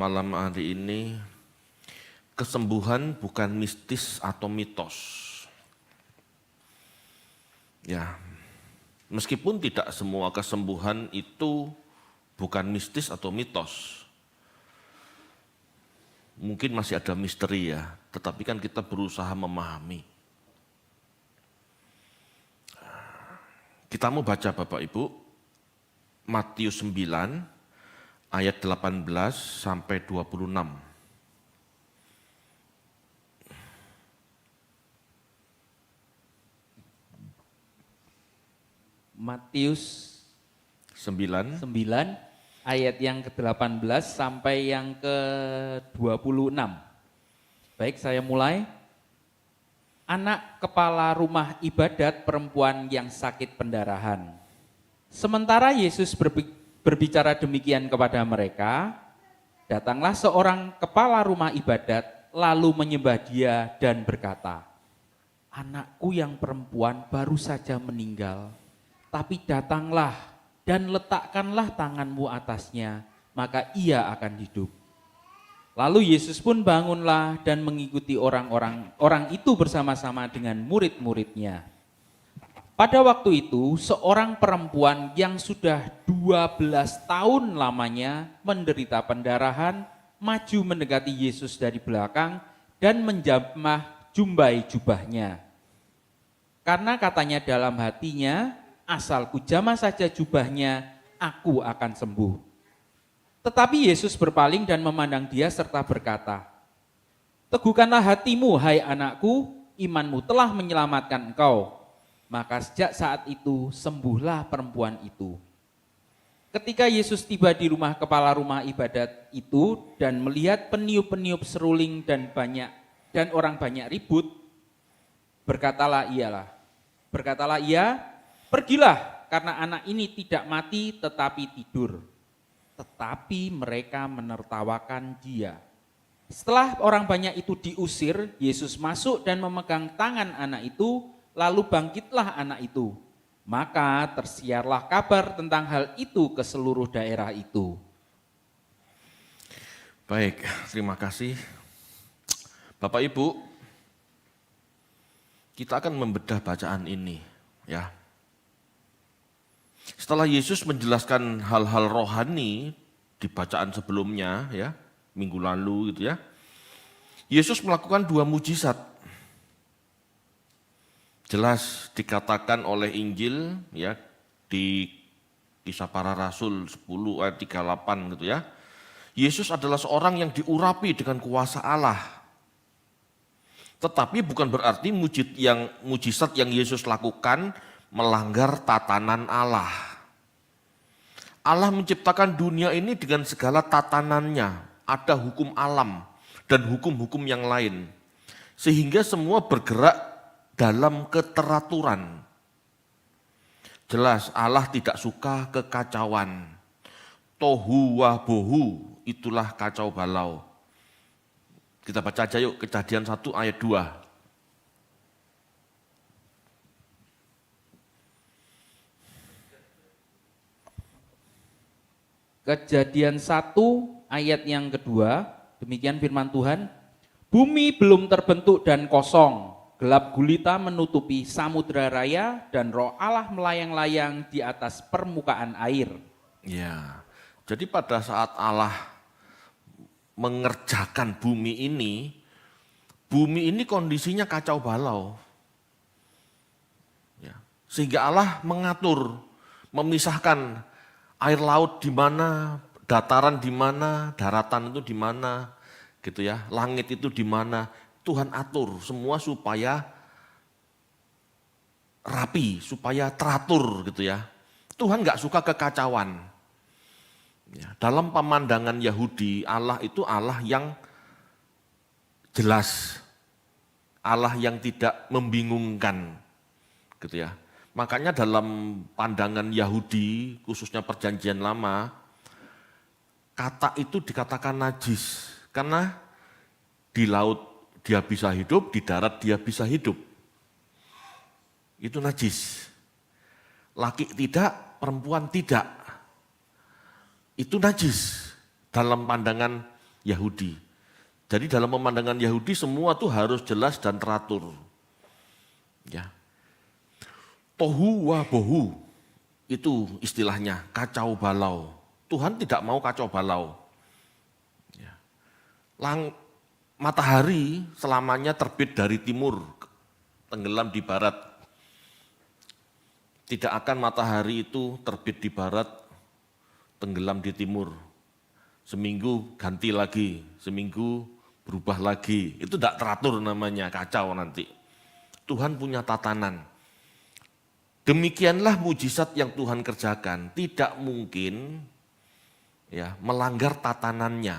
Malam hari ini, kesembuhan bukan mistis atau mitos. Ya, meskipun tidak semua kesembuhan itu bukan mistis atau mitos. Mungkin masih ada misteri ya, tetapi kan kita berusaha memahami. Kita mau baca Bapak Ibu, Matius 9, ayat 18 sampai 26. Matius 9 ayat yang ke-18 sampai yang ke-26. Baik, saya mulai. Anak kepala rumah ibadat perempuan yang sakit pendarahan. Sementara Yesus berbicara demikian kepada mereka, datanglah seorang kepala rumah ibadat lalu menyembah dia dan berkata, "Anakku yang perempuan baru saja meninggal, tapi datanglah dan letakkanlah tanganmu atasnya, maka ia akan hidup." Lalu Yesus pun bangunlah dan mengikuti orang itu bersama-sama dengan murid-muridnya. Pada waktu itu, seorang perempuan yang sudah 12 tahun lamanya menderita pendarahan, maju mendekati Yesus dari belakang dan menjamah jumbai jubahnya. Karena katanya dalam hatinya, asal kujamah saja jubahnya, aku akan sembuh. Tetapi Yesus berpaling dan memandang dia serta berkata, "Teguhkanlah hatimu, hai anakku, imanmu telah menyelamatkan engkau." Maka sejak saat itu sembuhlah perempuan itu. Ketika Yesus tiba di rumah kepala rumah ibadat itu dan melihat peniup-peniup seruling dan orang banyak ribut, berkatalah ia, "Pergilah, karena anak ini tidak mati tetapi tidur." Tetapi mereka menertawakan dia. Setelah orang banyak itu diusir, Yesus masuk dan memegang tangan anak itu, lalu bangkitlah anak itu. Maka tersiarlah kabar tentang hal itu ke seluruh daerah itu. Baik, terima kasih. Bapak Ibu, kita akan membedah bacaan ini ya. Setelah Yesus menjelaskan hal-hal rohani di bacaan sebelumnya ya, minggu lalu gitu ya. Yesus melakukan 2 mujizat. Jelas dikatakan oleh Injil ya di Kisah Para Rasul 10 ayat 38 gitu ya. Yesus adalah seorang yang diurapi dengan kuasa Allah. Tetapi bukan berarti mujizat yang Yesus lakukan melanggar tatanan Allah. Allah menciptakan dunia ini dengan segala tatanannya, ada hukum alam dan hukum-hukum yang lain. Sehingga semua bergerak dalam keteraturan. Jelas Allah tidak suka kekacauan. Tohu wabohu, itulah kacau balau. Kita baca aja yuk, Kejadian 1 ayat 2. Kejadian 1 ayat yang kedua, demikian firman Tuhan. "Bumi belum terbentuk dan kosong, gelap gulita menutupi samudera raya dan roh Allah melayang-layang di atas permukaan air." Ya, jadi pada saat Allah mengerjakan bumi ini kondisinya kacau balau. Ya, sehingga Allah mengatur, memisahkan air laut di mana, dataran di mana, daratan itu di mana, gitu ya. Langit itu di mana. Tuhan atur semua supaya rapi, supaya teratur gitu ya. Tuhan nggak suka kekacauan. Ya, dalam pemandangan Yahudi, Allah itu Allah yang jelas, Allah yang tidak membingungkan, gitu ya. Makanya dalam pandangan Yahudi, khususnya Perjanjian Lama, kata itu dikatakan najis. Karena di laut dia bisa hidup, di darat dia bisa hidup. Itu najis. Laki tidak, perempuan tidak. Itu najis dalam pandangan Yahudi. Jadi dalam pemandangan Yahudi semua tuh harus jelas dan teratur. Ya. Tohu wa bohu, itu istilahnya, kacau balau. Tuhan tidak mau kacau balau. Ya. Matahari selamanya terbit dari timur, tenggelam di barat. Tidak akan matahari itu terbit di barat, tenggelam di timur. Seminggu ganti lagi, seminggu berubah lagi. Itu tidak teratur namanya, kacau nanti. Tuhan punya tatanan. Demikianlah mujizat yang Tuhan kerjakan, tidak mungkin ya melanggar tatanannya.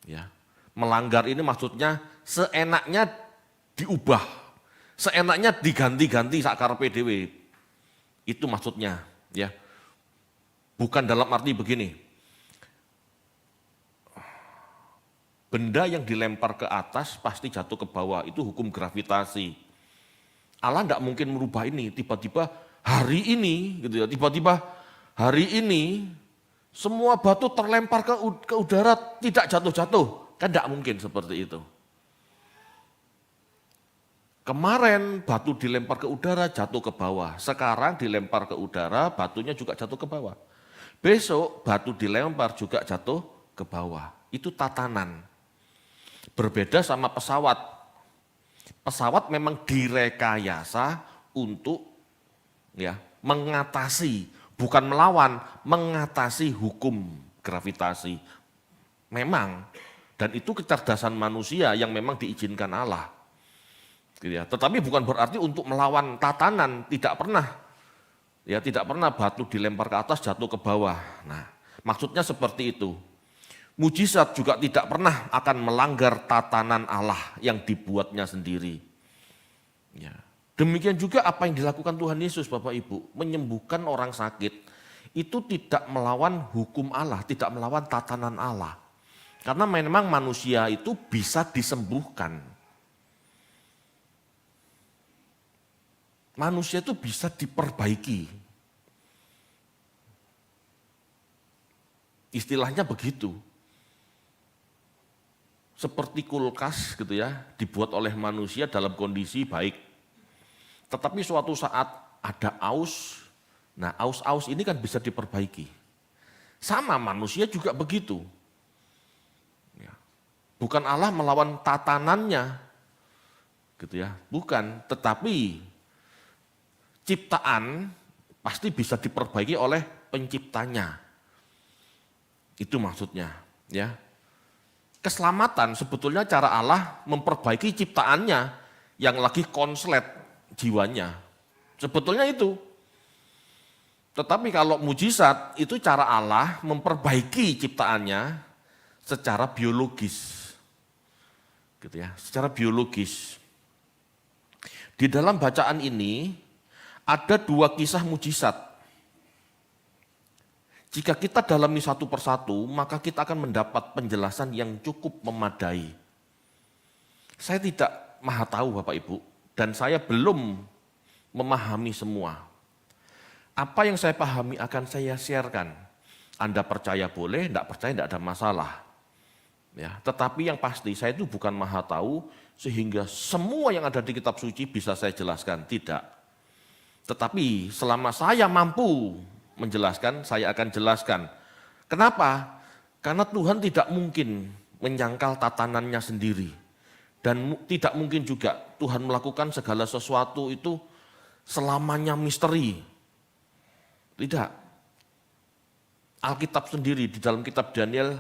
Ya. Melanggar ini maksudnya seenaknya diubah, seenaknya diganti-ganti sakar PDW. Itu maksudnya, ya. Bukan dalam arti begini. Benda yang dilempar ke atas pasti jatuh ke bawah, itu hukum gravitasi. Allah tidak mungkin merubah ini, tiba-tiba hari ini, gitu ya, tiba-tiba hari ini semua batu terlempar ke udara tidak jatuh-jatuh, kan tidak mungkin seperti itu. Kemarin batu dilempar ke udara jatuh ke bawah, sekarang dilempar ke udara batunya juga jatuh ke bawah. Besok batu dilempar juga jatuh ke bawah, itu tatanan. Berbeda sama pesawat. Pesawat memang direkayasa untuk ya mengatasi, bukan melawan, mengatasi hukum gravitasi. Memang, dan itu kecerdasan manusia yang memang diizinkan Allah. Gitu ya. Tetapi bukan berarti untuk melawan tatanan, tidak pernah. Ya, tidak pernah batu dilempar ke atas jatuh ke bawah. Nah, maksudnya seperti itu. Mujizat juga tidak pernah akan melanggar tatanan Allah yang dibuatnya sendiri. Ya. Demikian juga apa yang dilakukan Tuhan Yesus, Bapak Ibu, menyembuhkan orang sakit, itu tidak melawan hukum Allah, tidak melawan tatanan Allah. Karena memang manusia itu bisa disembuhkan. Manusia itu bisa diperbaiki. Istilahnya begitu. Seperti kulkas gitu ya, dibuat oleh manusia dalam kondisi baik. Tetapi suatu saat ada aus, nah aus-aus ini kan bisa diperbaiki. Sama manusia juga begitu. Ya. Bukan Allah melawan tatanannya, gitu ya, bukan. Tetapi ciptaan pasti bisa diperbaiki oleh penciptanya. Itu maksudnya, ya. Keselamatan sebetulnya cara Allah memperbaiki ciptaannya yang lagi konslet jiwanya. Sebetulnya itu. Tetapi kalau mujizat itu cara Allah memperbaiki ciptaannya secara biologis. Gitu ya, secara biologis. Di dalam bacaan ini ada dua kisah mujizat. Jika kita dalami satu persatu, maka kita akan mendapat penjelasan yang cukup memadai. Saya tidak maha tahu Bapak Ibu, dan saya belum memahami semua. Apa yang saya pahami akan saya sharekan. Anda percaya boleh, tidak percaya tidak ada masalah. Ya, tetapi yang pasti saya itu bukan maha tahu, sehingga semua yang ada di kitab suci bisa saya jelaskan, tidak. Tetapi selama saya mampu menjelaskan, saya akan jelaskan. Kenapa? Karena Tuhan tidak mungkin menyangkal tatanannya sendiri. Dan tidak mungkin juga Tuhan melakukan segala sesuatu itu selamanya misteri. Tidak. Alkitab sendiri di dalam kitab Daniel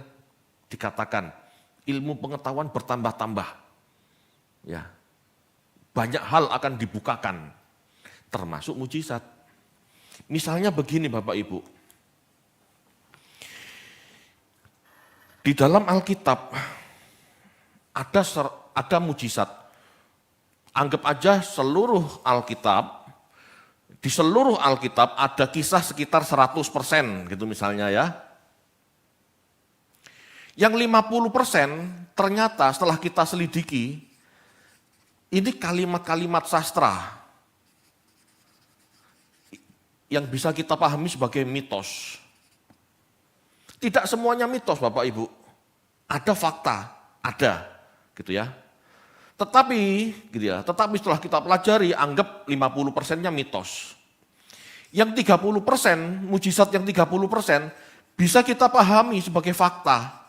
dikatakan, ilmu pengetahuan bertambah-tambah. Ya. Banyak hal akan dibukakan, termasuk mujizat. Misalnya begini Bapak Ibu, di dalam Alkitab ada mujizat. Anggap aja seluruh Alkitab, di seluruh Alkitab ada kisah sekitar 100% gitu misalnya ya. Yang 50% ternyata setelah kita selidiki, ini kalimat-kalimat sastra yang bisa kita pahami sebagai mitos. Tidak semuanya mitos Bapak Ibu. ada fakta, ada, gitu ya. Tetapi, gitu ya, tetapi setelah kita pelajari, anggap 50%-nya mitos. Yang 30%, mujizat yang 30% bisa kita pahami sebagai fakta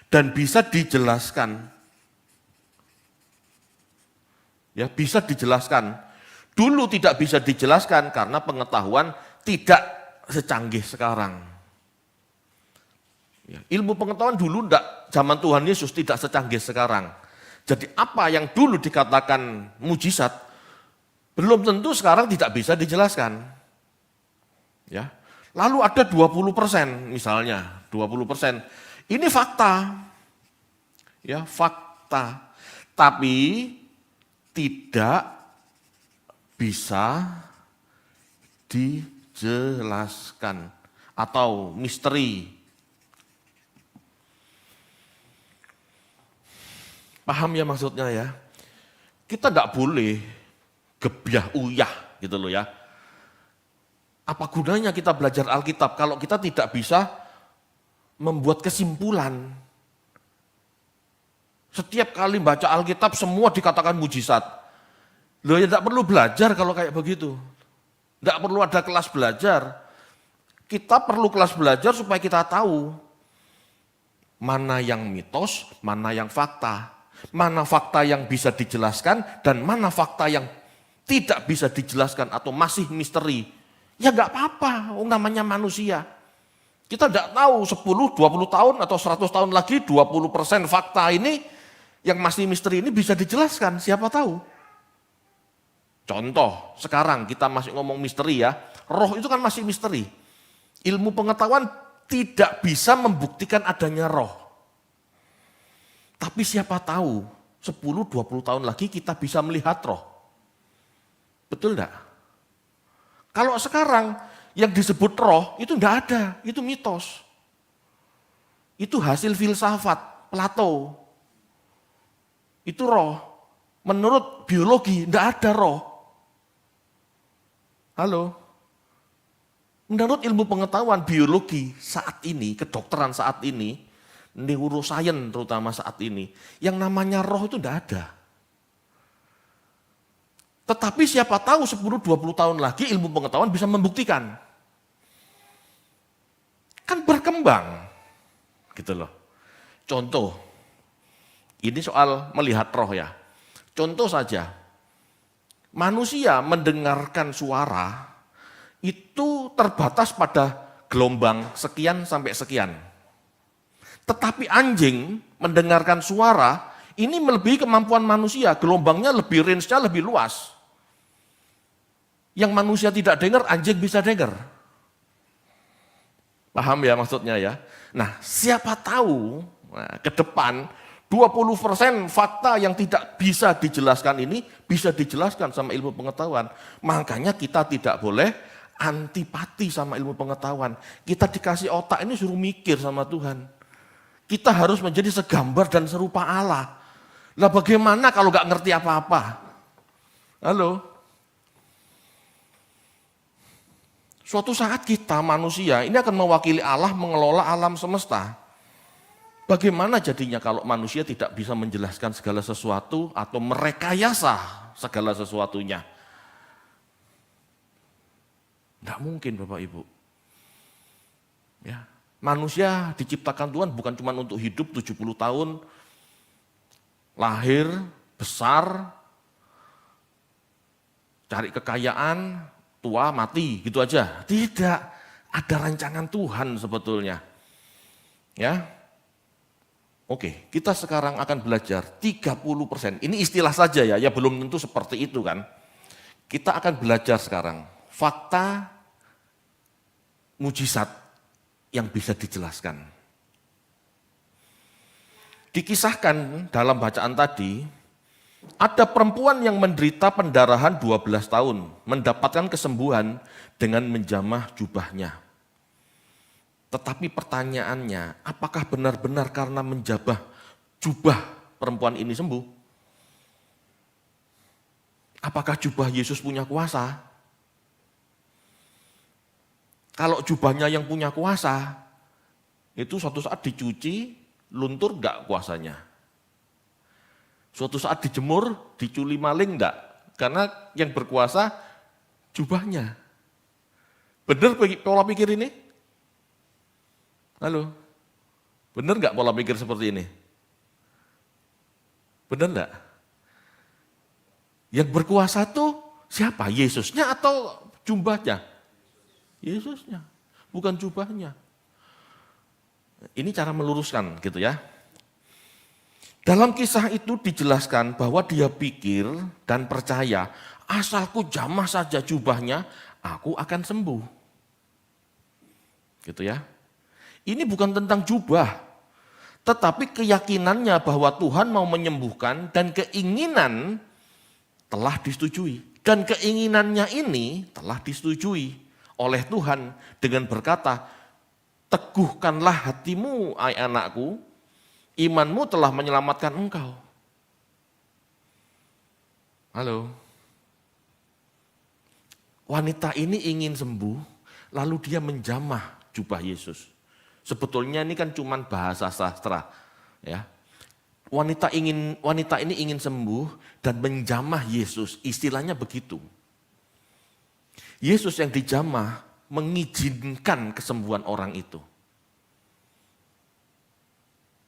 dan bisa dijelaskan. Ya, bisa dijelaskan. Dulu tidak bisa dijelaskan karena pengetahuan tidak secanggih sekarang. Ya, ilmu pengetahuan dulu enggak, zaman Tuhan Yesus tidak secanggih sekarang. Jadi apa yang dulu dikatakan mujizat, belum tentu sekarang tidak bisa dijelaskan. Ya. Lalu ada 20% misalnya, 20%. Ini fakta. Ya, fakta. Tapi tidak bisa dijelaskan atau misteri. Paham ya maksudnya ya? Kita tidak boleh gebyah uyah gitu loh ya. Apa gunanya kita belajar Alkitab kalau kita tidak bisa membuat kesimpulan? Setiap kali baca Alkitab semua dikatakan mujizat. Loh ya tidak perlu belajar kalau kayak begitu. Tidak perlu ada kelas belajar. Kita perlu kelas belajar supaya kita tahu mana yang mitos, mana yang fakta. Mana fakta yang bisa dijelaskan dan mana fakta yang tidak bisa dijelaskan atau masih misteri. Ya enggak apa-apa, namanya manusia. Kita tidak tahu 10, 20 tahun atau 100 tahun lagi 20% fakta ini yang masih misteri ini bisa dijelaskan, siapa tahu. Contoh, sekarang kita masih ngomong misteri ya, roh itu kan masih misteri. Ilmu pengetahuan tidak bisa membuktikan adanya roh. Tapi siapa tahu 10-20 tahun lagi kita bisa melihat roh. Betul enggak? Kalau sekarang yang disebut roh itu enggak ada, itu mitos. Itu hasil filsafat Plato. Itu roh. Menurut biologi enggak ada roh. Halo? Menurut ilmu pengetahuan biologi saat ini, kedokteran saat ini, neuroscience terutama saat ini, yang namanya roh itu tidak ada. Tetapi siapa tahu 10-20 tahun lagi ilmu pengetahuan bisa membuktikan. Kan berkembang. Gitu loh. Contoh, ini soal melihat roh ya. Contoh saja, manusia mendengarkan suara itu terbatas pada gelombang sekian sampai sekian. Tetapi anjing mendengarkan suara, ini melebihi kemampuan manusia, gelombangnya lebih, range-nya lebih luas. Yang manusia tidak dengar, anjing bisa dengar. Paham ya maksudnya ya? Nah, siapa tahu ke depan 20% fakta yang tidak bisa dijelaskan ini bisa dijelaskan sama ilmu pengetahuan. Makanya kita tidak boleh antipati sama ilmu pengetahuan. Kita dikasih otak ini suruh mikir sama Tuhan. Kita harus menjadi segambar dan serupa Allah. Lah bagaimana kalau gak ngerti apa-apa? Halo? Suatu saat kita manusia ini akan mewakili Allah mengelola alam semesta. Bagaimana jadinya kalau manusia tidak bisa menjelaskan segala sesuatu atau merekayasa segala sesuatunya? Tidak mungkin Bapak Ibu. Ya, manusia diciptakan Tuhan bukan cuma untuk hidup 70 tahun, lahir, besar, cari kekayaan, tua, mati, gitu aja. Tidak, ada rancangan Tuhan sebetulnya. Ya. Oke, kita sekarang akan belajar 30%. Ini istilah saja ya belum tentu seperti itu kan. Kita akan belajar sekarang fakta mujizat yang bisa dijelaskan. Dikisahkan dalam bacaan tadi, ada perempuan yang menderita pendarahan 12 tahun, mendapatkan kesembuhan dengan menjamah jubahnya. Tetapi pertanyaannya, apakah benar-benar karena menjamah jubah perempuan ini sembuh? Apakah jubah Yesus punya kuasa? Kalau jubahnya yang punya kuasa, itu suatu saat dicuci, luntur enggak kuasanya. Suatu saat dijemur, diculi maling enggak? Karena yang berkuasa jubahnya. Benar pola pikir ini? Halo? Benar enggak pola pikir seperti ini? Benar enggak? Yang berkuasa itu siapa? Yesusnya atau jubahnya? Yesusnya, bukan jubahnya. Ini cara meluruskan gitu ya. Dalam kisah itu dijelaskan bahwa dia pikir dan percaya, asalku jamah saja jubahnya, aku akan sembuh. Gitu ya. Ini bukan tentang jubah, tetapi keyakinannya bahwa Tuhan mau menyembuhkan dan keinginan telah disetujui. Dan keinginannya ini telah disetujui oleh Tuhan dengan berkata, teguhkanlah hatimu, hai anakku, imanmu telah menyelamatkan engkau. Halo. Wanita ini ingin sembuh, lalu dia menjamah jubah Yesus. Sebetulnya ini kan cuma bahasa sastra, ya. Wanita ini ingin sembuh dan menjamah Yesus, istilahnya begitu. Yesus yang dijamah mengizinkan kesembuhan orang itu.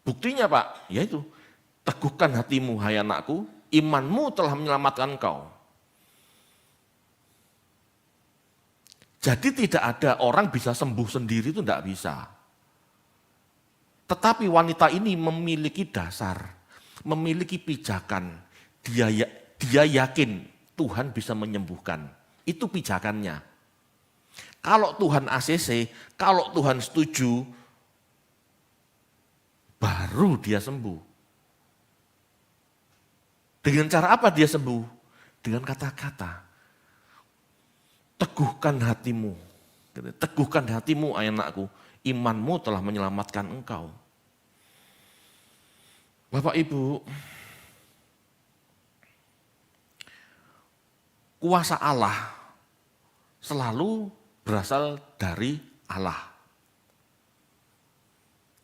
Buktinya Pak, yaitu teguhkan hatimu hai anakku, imanmu telah menyelamatkan engkau. Jadi tidak ada orang bisa sembuh sendiri, itu tidak bisa. Tetapi wanita ini memiliki dasar, memiliki pijakan. Dia yakin Tuhan bisa menyembuhkan. Itu pijakannya. Kalau Tuhan ACC, kalau Tuhan setuju, baru dia sembuh. Dengan cara apa dia sembuh? Dengan kata-kata. Teguhkan hatimu. Teguhkan hatimu, anakku. Imanmu telah menyelamatkan engkau. Bapak Ibu, kuasa Allah selalu berasal dari Allah.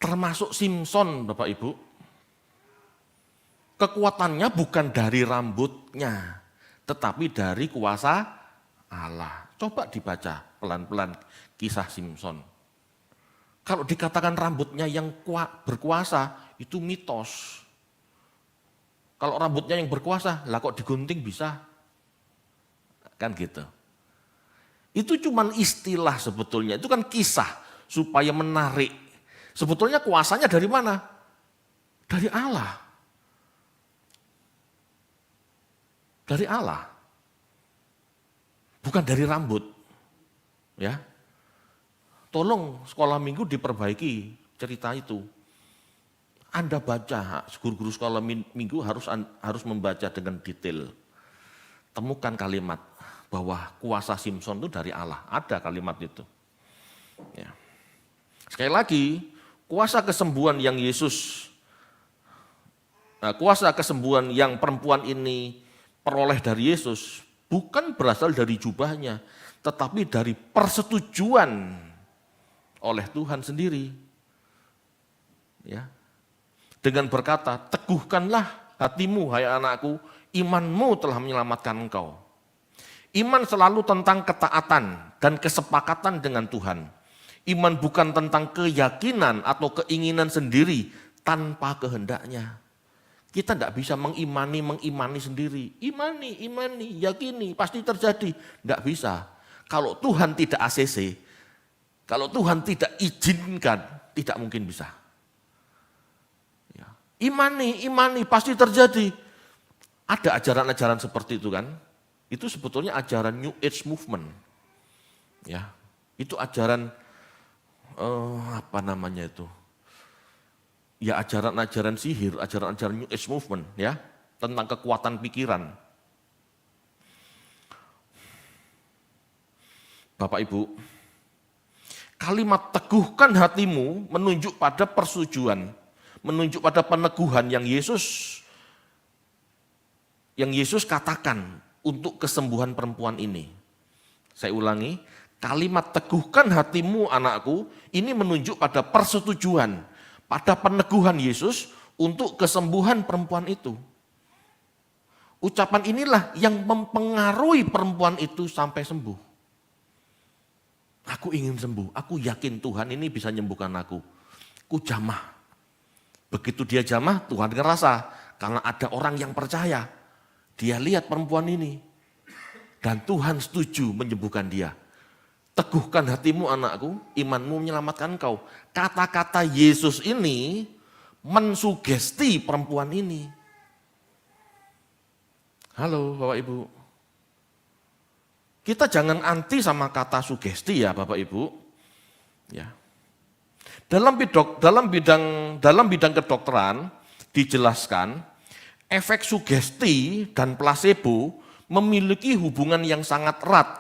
Termasuk Simson, Bapak Ibu. Kekuatannya bukan dari rambutnya, tetapi dari kuasa Allah. Coba dibaca pelan-pelan kisah Simson. Kalau dikatakan rambutnya yang berkuasa, itu mitos. Kalau rambutnya yang berkuasa, lah kok digunting bisa? Kan gitu. Itu cuma istilah sebetulnya, itu kan kisah supaya menarik. Sebetulnya kuasanya dari mana? Dari Allah. Dari Allah. Bukan dari rambut. Ya. Tolong sekolah minggu diperbaiki cerita itu. Anda baca, guru-guru sekolah minggu harus membaca dengan detail. Temukan kalimat bahwa kuasa Simson itu dari Allah. Ada kalimat itu. Ya. Sekali lagi, kuasa kesembuhan yang kuasa kesembuhan yang perempuan ini peroleh dari Yesus bukan berasal dari jubahnya, tetapi dari persetujuan oleh Tuhan sendiri. Ya. Dengan berkata, teguhkanlah hatimu hai anakku, imanmu telah menyelamatkan engkau. Iman selalu tentang ketaatan dan kesepakatan dengan Tuhan. Iman bukan tentang keyakinan atau keinginan sendiri tanpa kehendaknya. Kita tidak bisa mengimani sendiri. Imani, yakini, pasti terjadi. Tidak bisa. Kalau Tuhan tidak ACC, kalau Tuhan tidak izinkan, tidak mungkin bisa. Ya. Imani, pasti terjadi. Ada ajaran-ajaran seperti itu kan. Itu sebetulnya ajaran New Age Movement. Ya, itu ajaran, apa namanya itu. Ya ajaran-ajaran sihir, ajaran-ajaran New Age Movement. Ya, tentang kekuatan pikiran. Bapak Ibu, kalimat teguhkan hatimu menunjuk pada persetujuan, menunjuk pada peneguhan yang Yesus katakan untuk kesembuhan perempuan ini. Saya ulangi, Kalimat teguhkan hatimu anakku, ini menunjuk pada persetujuan, pada peneguhan Yesus untuk kesembuhan perempuan itu. Ucapan inilah yang mempengaruhi perempuan itu sampai sembuh. Aku ingin sembuh, aku yakin Tuhan ini bisa menyembuhkan aku. Ku jamah. Begitu dia jamah, Tuhan ngerasa, karena ada orang yang percaya. Dia lihat perempuan ini, dan Tuhan setuju menyembuhkan dia. Teguhkan hatimu anakku, imanmu menyelamatkan kau. Kata-kata Yesus ini mensugesti perempuan ini. Halo Bapak Ibu. Kita jangan anti sama kata sugesti ya Bapak Ibu. Ya. Dalam bidang kedokteran dijelaskan efek sugesti dan placebo memiliki hubungan yang sangat erat.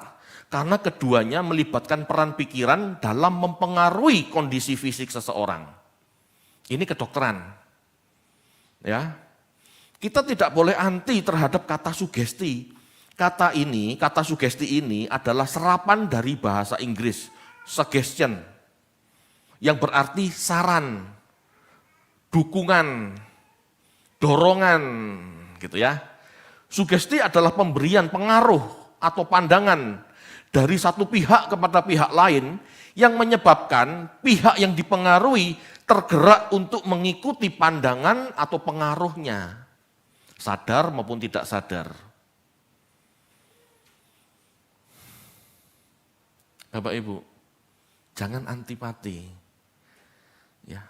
Karena keduanya melibatkan peran pikiran dalam mempengaruhi kondisi fisik seseorang. Ini kedokteran. Ya. Kita tidak boleh anti terhadap kata sugesti. Kata sugesti ini adalah serapan dari bahasa Inggris, suggestion. Yang berarti saran, dukungan, dorongan, gitu ya. Sugesti adalah pemberian pengaruh atau pandangan dari satu pihak kepada pihak lain yang menyebabkan pihak yang dipengaruhi tergerak untuk mengikuti pandangan atau pengaruhnya, sadar maupun tidak sadar. Bapak Ibu, jangan antipati. Ya.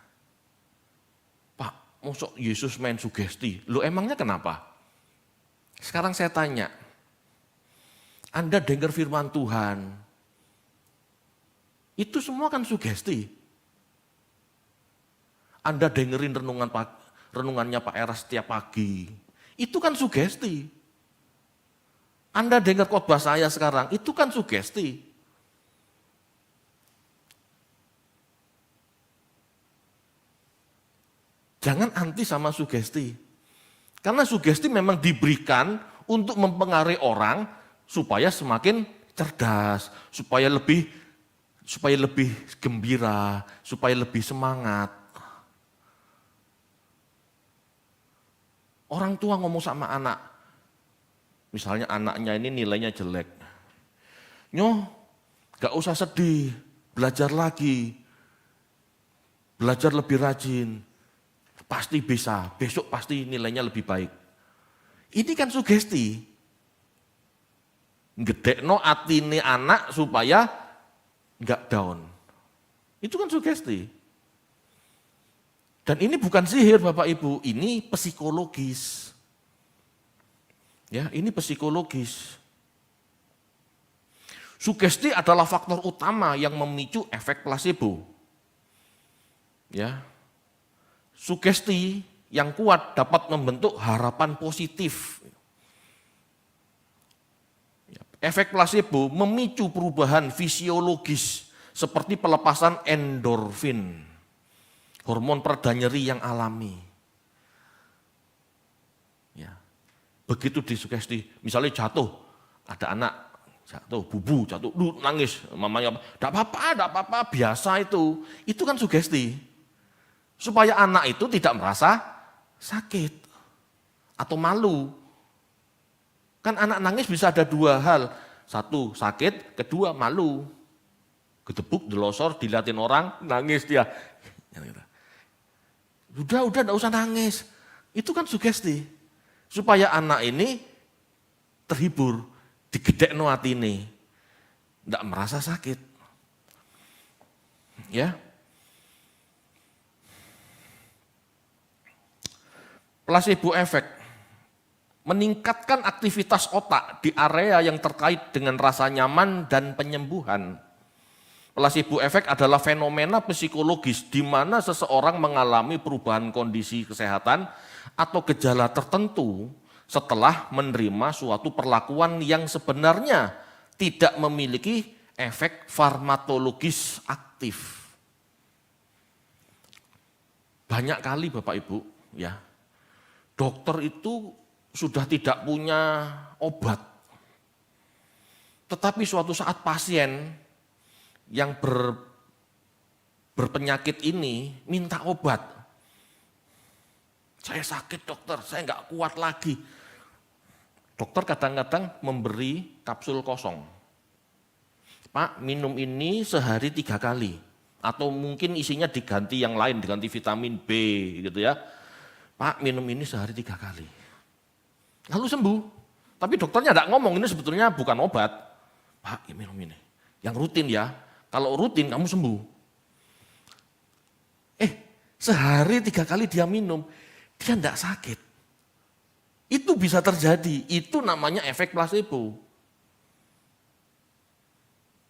Pak, mosok Yesus main sugesti? Lu emangnya kenapa? Sekarang saya tanya, Anda dengar firman Tuhan, itu semua kan sugesti. Anda dengerin renungannya Pak Eras setiap pagi, itu kan sugesti. Anda dengar khotbah saya sekarang, itu kan sugesti. Jangan anti sama sugesti. Karena sugesti memang diberikan untuk mempengaruhi orang supaya semakin cerdas, supaya lebih gembira, supaya lebih semangat. Orang tua ngomong sama anak, misalnya anaknya ini nilainya jelek. Nyoh, gak usah sedih, belajar lagi, belajar lebih rajin, pasti bisa, besok pasti nilainya lebih baik. Ini kan sugesti. Ngedekno atine anak supaya enggak down. Itu kan sugesti. Dan ini bukan sihir Bapak Ibu, ini psikologis. Ya, ini psikologis. Sugesti adalah faktor utama yang memicu efek placebo. Ya. Sugesti yang kuat dapat membentuk harapan positif. Efek placebo memicu perubahan fisiologis seperti pelepasan endorfin, hormon pereda nyeri yang alami. Ya. Begitu disugesti, misalnya jatuh, ada anak jatuh, bubu jatuh, nangis, mamanya, enggak apa-apa, biasa itu. Itu kan sugesti. Supaya anak itu tidak merasa sakit atau malu. Kan anak nangis bisa ada dua hal. Satu, sakit. Kedua, malu. Gedebuk, delosor, dilihatin orang, nangis dia. Udah, enggak usah nangis. Itu kan sugesti. Supaya anak ini terhibur, digedekno atine. Enggak merasa sakit. Ya. Placebo effect meningkatkan aktivitas otak di area yang terkait dengan rasa nyaman dan penyembuhan. Placebo effect adalah fenomena psikologis di mana seseorang mengalami perubahan kondisi kesehatan atau gejala tertentu setelah menerima suatu perlakuan yang sebenarnya tidak memiliki efek farmakologis aktif. Banyak kali Bapak Ibu, ya, dokter itu sudah tidak punya obat. Tetapi suatu saat pasien yang berpenyakit ini minta obat. Saya sakit dokter, saya nggak kuat lagi. Dokter kadang-kadang memberi kapsul kosong. Pak, minum ini sehari 3 kali. Atau mungkin isinya diganti yang lain, diganti vitamin B gitu ya. Pak, minum ini sehari 3 kali. Lalu sembuh. Tapi dokternya tidak ngomong, ini sebetulnya bukan obat. Pak, minum ini. Yang rutin ya, kalau rutin kamu sembuh. Sehari 3 kali dia minum, dia tidak sakit. Itu bisa terjadi, itu namanya efek placebo.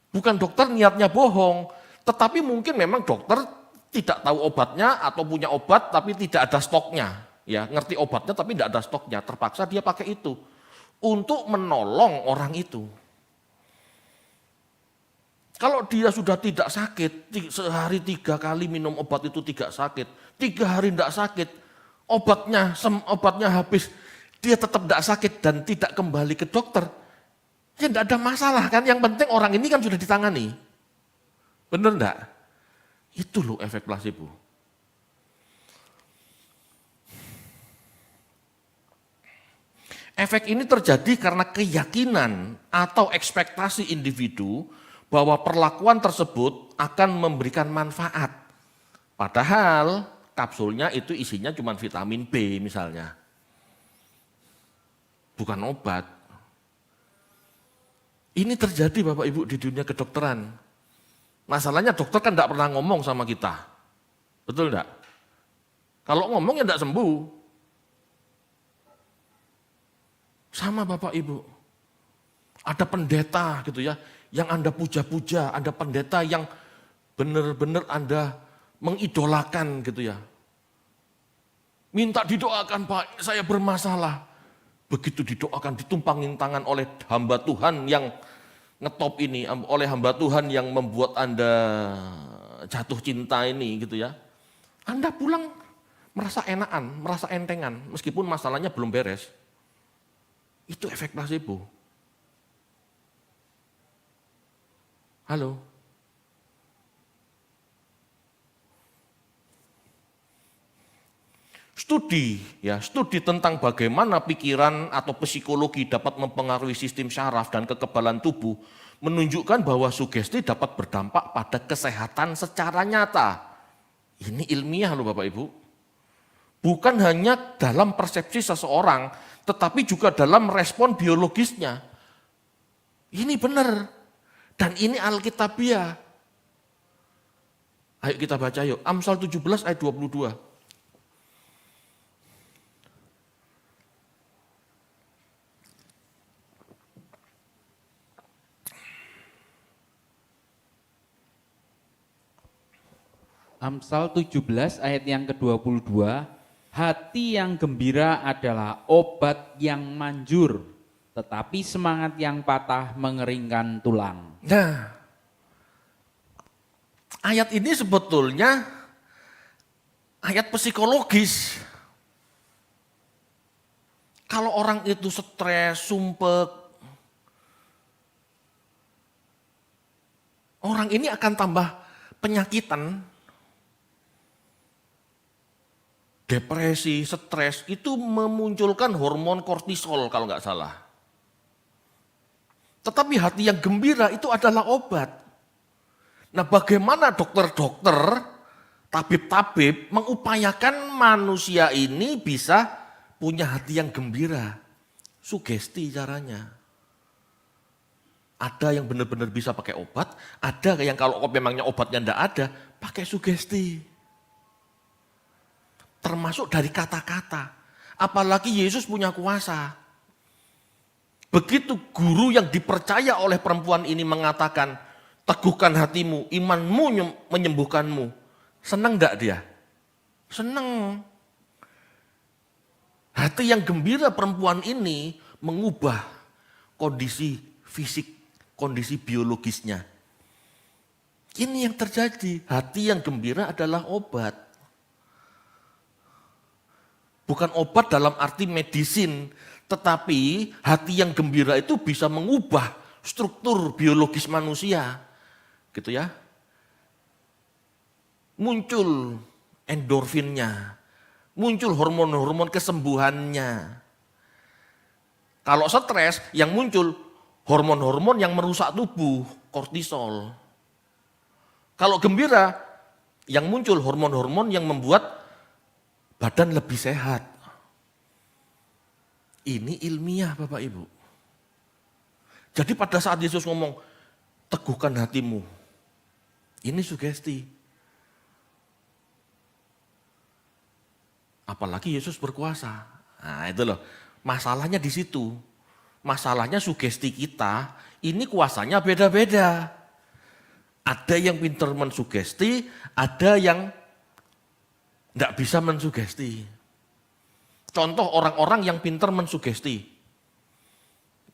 Bukan dokter niatnya bohong, tetapi mungkin memang dokter tidak tahu obatnya atau punya obat tapi tidak ada stoknya. Ya, ngerti obatnya tapi tidak ada stoknya, terpaksa dia pakai itu untuk menolong orang itu. Kalau dia sudah tidak sakit, sehari 3 kali minum obat itu tidak sakit, 3 hari tidak sakit, obatnya habis, dia tetap tidak sakit dan tidak kembali ke dokter, ya tidak ada masalah kan, yang penting orang ini kan sudah ditangani. Benar enggak? Itu loh efek placebo. Efek ini terjadi karena keyakinan atau ekspektasi individu bahwa perlakuan tersebut akan memberikan manfaat. Padahal kapsulnya itu isinya cuma vitamin B misalnya. Bukan obat. Ini terjadi Bapak Ibu di dunia kedokteran. Masalahnya dokter kan tidak pernah ngomong sama kita. Betul enggak? Kalau ngomong ya tidak sembuh. Sama Bapak Ibu. Ada pendeta gitu ya, yang Anda puja-puja, ada pendeta yang benar-benar Anda mengidolakan gitu ya. Minta didoakan Pak, saya bermasalah. Begitu didoakan, ditumpangin tangan oleh hamba Tuhan yang ngetop ini, oleh hamba Tuhan yang membuat Anda jatuh cinta ini gitu ya. Anda pulang merasa enakan, merasa entengan, meskipun masalahnya belum beres. Itu efek placebo. Halo. Studi tentang bagaimana pikiran atau psikologi dapat mempengaruhi sistem syaraf dan kekebalan tubuh menunjukkan bahwa sugesti dapat berdampak pada kesehatan secara nyata. Ini ilmiah loh Bapak Ibu. Bukan hanya dalam persepsi seseorang, tetapi juga dalam respon biologisnya. Ini benar. Dan ini Alkitabiah. Ayo kita baca yuk, Amsal 17 ayat 22. Amsal 17 ayat yang ke-22, hati yang gembira adalah obat yang manjur, tetapi semangat yang patah mengeringkan tulang. Nah, ayat ini sebetulnya ayat psikologis. Kalau orang itu stres, sumpek, orang ini akan tambah penyakitan. Depresi, stres, itu memunculkan hormon kortisol kalau nggak salah. Tetapi hati yang gembira itu adalah obat. Nah bagaimana dokter-dokter, tabib-tabib mengupayakan manusia ini bisa punya hati yang gembira? Sugesti caranya. Ada yang benar-benar bisa pakai obat, ada yang kalau memangnya obatnya enggak ada, pakai sugesti. Termasuk dari kata-kata. Apalagi Yesus punya kuasa. Begitu guru yang dipercaya oleh perempuan ini mengatakan, teguhkan hatimu, imanmu menyembuhkanmu. Senang enggak dia? Senang. Hati yang gembira perempuan ini mengubah kondisi fisik, kondisi biologisnya. Ini yang terjadi. Hati yang gembira adalah obat. Bukan obat dalam arti medisin, tetapi hati yang gembira itu bisa mengubah struktur biologis manusia. gitu ya. Muncul endorfinnya, muncul hormon-hormon kesembuhannya. Kalau stres yang muncul hormon-hormon yang merusak tubuh, kortisol. Kalau gembira yang muncul hormon-hormon yang membuat badan lebih sehat. Ini ilmiah Bapak Ibu. Jadi pada saat Yesus ngomong, teguhkan hatimu. Ini sugesti. Apalagi Yesus berkuasa. Nah itu loh, masalahnya di situ. Masalahnya sugesti kita, ini kuasanya beda-beda. Ada yang pintar mensugesti, ada yang tidak bisa mensugesti. Contoh orang-orang yang pintar mensugesti.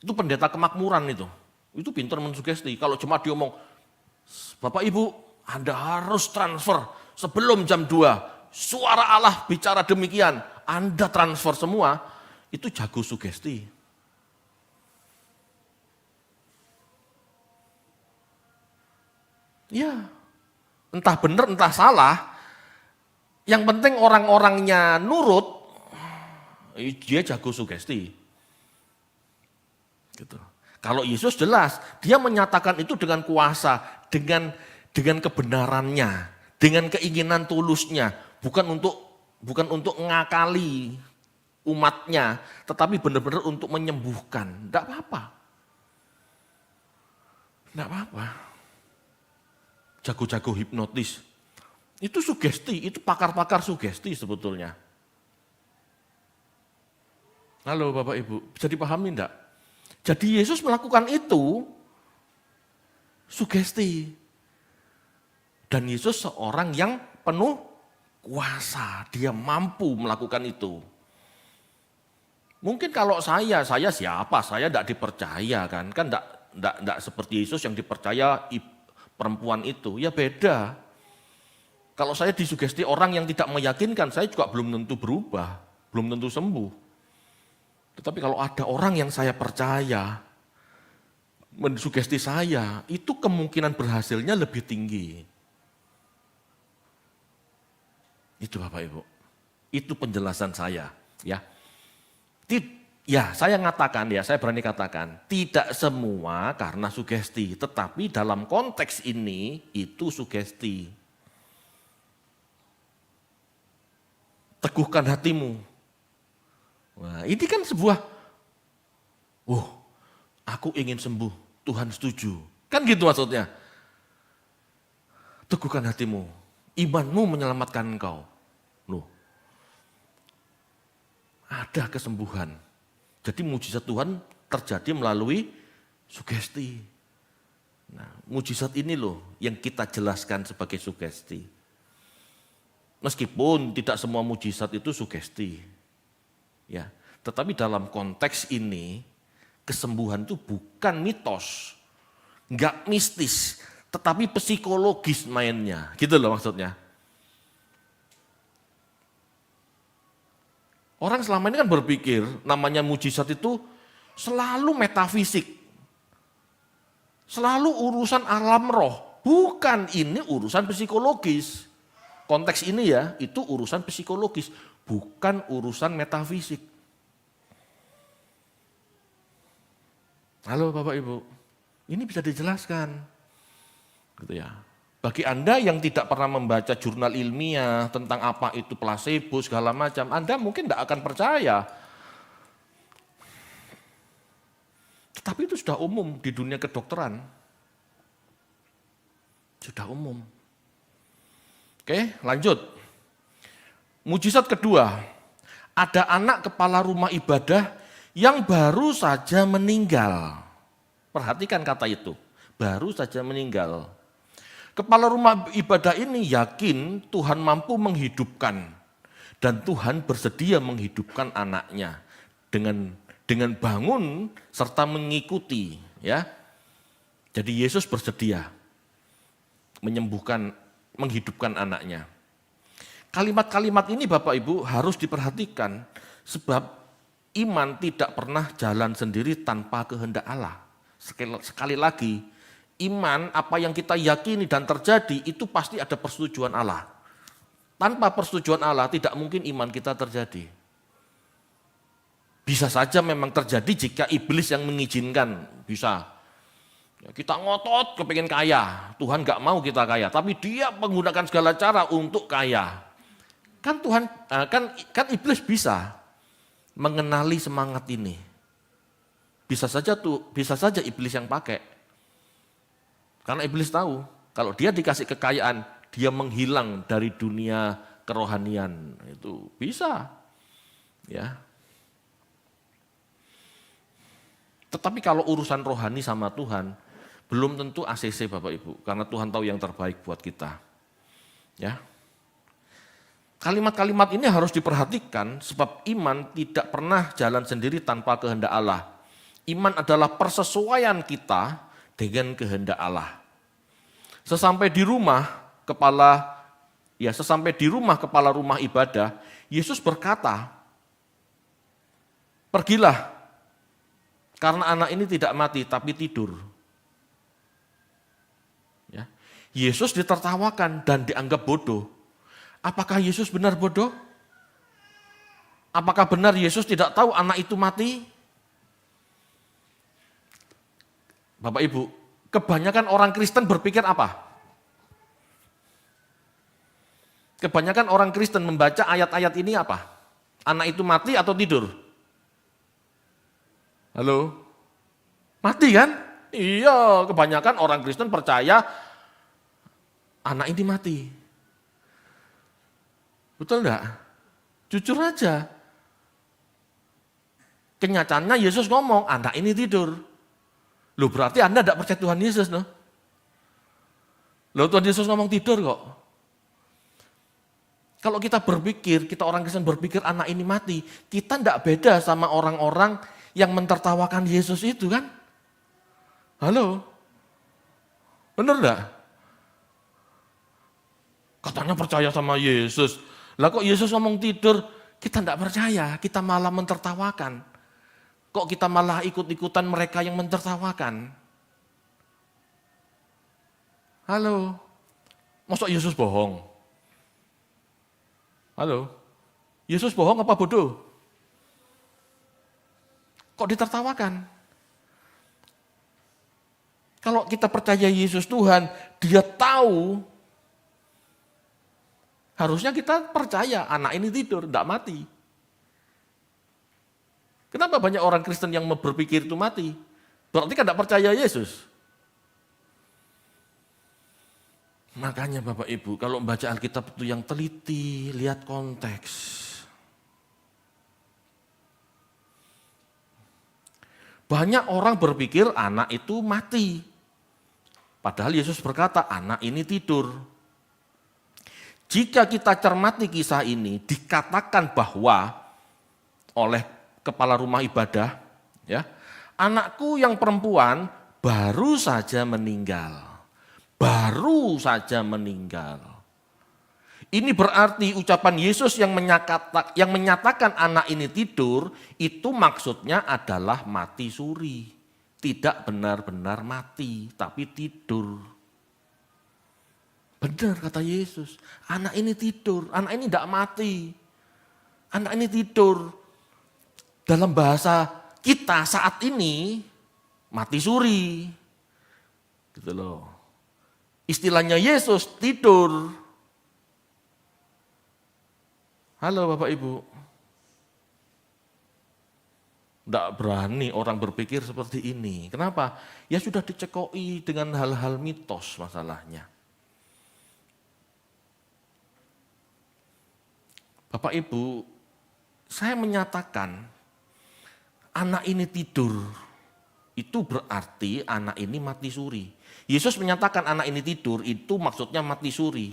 Itu pendeta kemakmuran itu pintar mensugesti. Kalau cuma dia ngomong, Bapak Ibu, Anda harus transfer sebelum jam 2. Suara Allah bicara demikian, Anda transfer semua, itu jago sugesti. Ya, entah benar entah salah, yang penting orang-orangnya nurut, dia jago sugesti. Gitu. Kalau Yesus jelas, dia menyatakan itu dengan kuasa, dengan kebenarannya, dengan keinginan tulusnya, bukan untuk ngakali umatnya, tetapi benar-benar untuk menyembuhkan. Tidak apa-apa. Tidak apa-apa. Jago-jago hipnotis. Itu sugesti, itu pakar-pakar sugesti sebetulnya. Halo Bapak Ibu, bisa dipahami enggak? Jadi Yesus melakukan itu sugesti. Dan Yesus seorang yang penuh kuasa, dia mampu melakukan itu. Mungkin kalau saya siapa? Saya enggak dipercaya kan enggak seperti Yesus yang dipercaya perempuan itu, ya beda. Kalau saya disugesti orang yang tidak meyakinkan, saya juga belum tentu berubah, belum tentu sembuh. Tetapi kalau ada orang yang saya percaya, mensugesti saya, itu kemungkinan berhasilnya lebih tinggi. Itu Bapak Ibu, itu penjelasan saya. Ya, saya berani katakan, tidak semua karena sugesti, tetapi dalam konteks ini, itu sugesti. Teguhkan hatimu. Wah, ini kan sebuah, aku ingin sembuh, Tuhan setuju. Kan gitu maksudnya. Teguhkan hatimu, imanmu menyelamatkan engkau. Loh, ada kesembuhan. Jadi mujizat Tuhan terjadi melalui sugesti. Nah, mujizat ini loh yang kita jelaskan sebagai sugesti. Meskipun tidak semua mujizat itu sugesti. Ya, tetapi dalam konteks ini kesembuhan itu bukan mitos, enggak mistis, tetapi psikologis mainnya, gitu loh maksudnya. Orang selama ini kan berpikir namanya mujizat itu selalu metafisik, selalu urusan alam roh. Bukan, ini urusan psikologis. Konteks ini ya, itu urusan psikologis, bukan urusan metafisik. Halo Bapak Ibu, ini bisa dijelaskan. Gitu ya. Bagi Anda yang tidak pernah membaca jurnal ilmiah tentang apa itu placebo segala macam, Anda mungkin tidak akan percaya. Tetapi itu sudah umum di dunia kedokteran. Sudah umum. Oke, lanjut. Mujizat kedua, ada anak kepala rumah ibadah yang baru saja meninggal. Perhatikan kata itu, baru saja meninggal. Kepala rumah ibadah ini yakin Tuhan mampu menghidupkan dan Tuhan bersedia menghidupkan anaknya dengan bangun serta mengikuti, ya. Jadi Yesus bersedia menghidupkan anaknya. Kalimat-kalimat ini Bapak Ibu harus diperhatikan sebab iman tidak pernah jalan sendiri tanpa kehendak Allah. Sekali lagi, iman, apa yang kita yakini dan terjadi, itu pasti ada persetujuan Allah. Tanpa persetujuan Allah tidak mungkin iman kita terjadi. Bisa saja memang terjadi jika iblis yang mengizinkan, bisa. Ya, kita ngotot kepengen kaya, Tuhan gak mau kita kaya, tapi dia menggunakan segala cara untuk kaya. Kan Tuhan, kan iblis bisa mengenali semangat ini. Bisa saja iblis yang pakai. Karena iblis tahu, kalau dia dikasih kekayaan, dia menghilang dari dunia kerohanian. Itu bisa. Ya. Tetapi kalau urusan rohani sama Tuhan, belum tentu ACC Bapak Ibu, karena Tuhan tahu yang terbaik buat kita. Ya. Kalimat-kalimat ini harus diperhatikan sebab iman tidak pernah jalan sendiri tanpa kehendak Allah. Iman adalah persesuaian kita dengan kehendak Allah. Sesampai di rumah kepala rumah ibadah, Yesus berkata, "Pergilah, karena anak ini tidak mati tapi tidur." Ya. Yesus ditertawakan dan dianggap bodoh. Apakah Yesus benar bodoh? Apakah benar Yesus tidak tahu anak itu mati? Bapak Ibu, kebanyakan orang Kristen berpikir apa? Kebanyakan orang Kristen membaca ayat-ayat ini apa? Anak itu mati atau tidur? Halo? Mati kan? Iya, kebanyakan orang Kristen percaya anak ini mati. Betul enggak? Jujur aja. Kenyataannya Yesus ngomong, anak ini tidur. Loh berarti Anda enggak percaya Tuhan Yesus, no? Loh Tuhan Yesus ngomong tidur kok. Kalau kita berpikir, kita orang Kristen berpikir anak ini mati, kita enggak beda sama orang-orang yang mentertawakan Yesus itu kan? Halo? Bener enggak? Katanya percaya sama Yesus. Lah kok Yesus ngomong tidur, kita enggak percaya, kita malah mentertawakan. Kok kita malah ikut-ikutan mereka yang mentertawakan? Halo? Masa Yesus bohong? Halo? Yesus bohong apa bodoh? Kok ditertawakan? Kalau kita percaya Yesus Tuhan, Dia tahu. Harusnya kita percaya anak ini tidur, tidak mati. Kenapa banyak orang Kristen yang berpikir itu mati? Berarti kan tidak percaya Yesus. Makanya Bapak Ibu, kalau membaca Alkitab itu yang teliti, lihat konteks. Banyak orang berpikir anak itu mati. Padahal Yesus berkata, anak ini tidur. Jika kita cermati kisah ini, dikatakan bahwa oleh kepala rumah ibadah, ya, anakku yang perempuan baru saja meninggal. Baru saja meninggal. Ini berarti ucapan Yesus yang menyatakan anak ini tidur, itu maksudnya adalah mati suri. Tidak benar-benar mati, tapi tidur. Benar kata Yesus, anak ini tidur, anak ini tidak mati. Anak ini tidur. Dalam bahasa kita saat ini, mati suri. Gitu loh. Istilahnya Yesus tidur. Halo Bapak Ibu. Tidak berani orang berpikir seperti ini. Kenapa? Ya sudah dicekoi dengan hal-hal mitos masalahnya. Bapak Ibu, saya menyatakan anak ini tidur, itu berarti anak ini mati suri. Yesus menyatakan anak ini tidur, itu maksudnya mati suri.